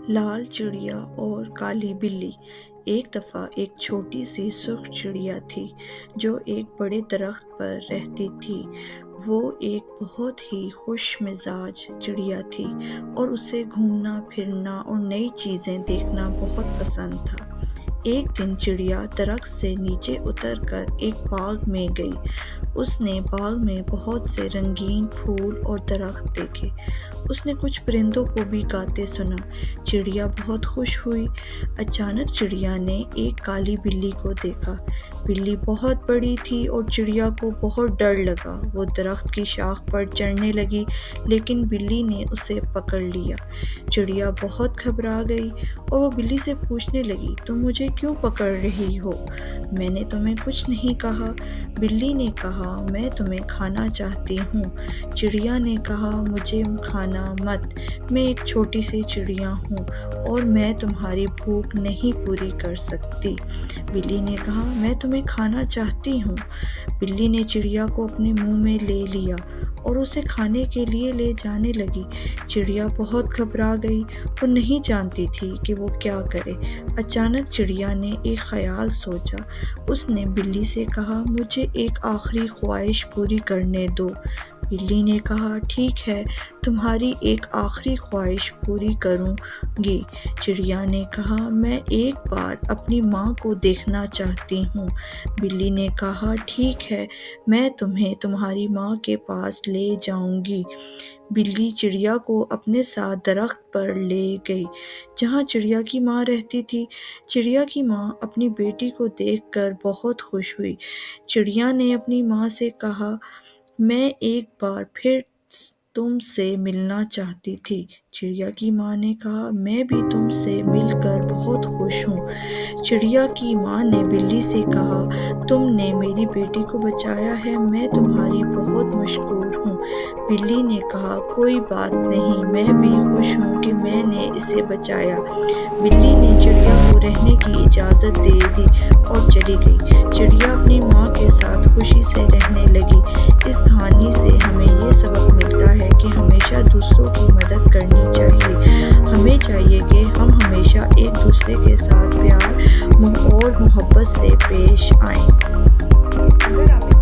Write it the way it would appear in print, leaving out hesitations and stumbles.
لال چڑیا اور کالی بلی۔ ایک دفعہ ایک چھوٹی سی سرخ چڑیا تھی جو ایک بڑے درخت پر رہتی تھی۔ وہ ایک بہت ہی خوش مزاج چڑیا تھی اور اسے گھومنا پھرنا اور نئی چیزیں دیکھنا بہت پسند تھا۔ ایک دن چڑیا درخت سے نیچے اتر کر ایک باغ میں گئی۔ اس نے باغ میں بہت سے رنگین پھول اور درخت دیکھے۔ اس نے کچھ پرندوں کو بھی گاتے سنا۔ چڑیا بہت خوش ہوئی۔ اچانک چڑیا نے ایک کالی بلی کو دیکھا۔ بلی بہت بڑی تھی اور چڑیا کو بہت ڈر لگا۔ وہ درخت کی شاخ پر چڑھنے لگی لیکن بلی نے اسے پکڑ لیا۔ چڑیا بہت گھبرا گئی اور وہ بلی سے پوچھنے لگی، تم مجھے کیوں پکڑ رہی ہو؟ میں نے تمہیں کچھ نہیں کہا۔ بلی نے کہا، میں تمہیں کھانا چاہتی ہوں۔ چڑیا نے کہا، مجھے کھانا مت، میں ایک چھوٹی سی چڑیا ہوں اور میں تمہاری بھوک نہیں پوری کر سکتی۔ بلی نے کہا، میں تمہیں کھانا چاہتی ہوں۔ بلی نے چڑیا کو اپنے منہ میں لے لیا اور اسے کھانے کے لیے لے جانے لگی۔ چڑیا بہت گھبرا گئی۔ وہ نہیں جانتی تھی کہ وہ کیا کرے۔ اچانک چڑیا نے ایک خیال سوچا۔ اس نے بلی سے کہا، مجھے ایک آخری خواہش پوری کرنے دو۔ بلی نے کہا، ٹھیک ہے، تمہاری ایک آخری خواہش پوری کروں گی۔ چڑیا نے کہا، میں ایک بار اپنی ماں کو دیکھنا چاہتی ہوں۔ بلی نے کہا، ٹھیک ہے، میں تمہیں تمہاری ماں کے پاس لے جاؤں گی۔ بلی چڑیا کو اپنے ساتھ درخت پر لے گئی جہاں چڑیا کی ماں رہتی تھی۔ چڑیا کی ماں اپنی بیٹی کو دیکھ کر بہت خوش ہوئی۔ چڑیا نے اپنی ماں سے کہا، میں ایک بار پھر تم سے ملنا چاہتی تھی۔ چڑیا کی ماں نے کہا، میں بھی تم سے مل کر بہت خوش ہوں۔ چڑیا کی ماں نے بلی سے کہا، تم نے میری بیٹی کو بچایا ہے، میں تمہاری بہت مشکور ہوں۔ بلی نے کہا، کوئی بات نہیں، میں بھی خوش ہوں کہ میں نے اسے بچایا۔ بلی نے چڑیا کو رہنے کی اجازت دے دی اور چلی گئی۔ چڑیا اپنی ماں کے ساتھ خوشی سے رہنے لگی۔ اس کہانی سے ہمیں یہ سبق ملتا ہے کہ ہمیشہ دوسروں کی مدد کرنی چاہیے۔ ہمیں چاہیے کہ ہم ہمیشہ ایک دوسرے کے ساتھ پیار اور محبت سے پیش آئیں۔ اگر آپ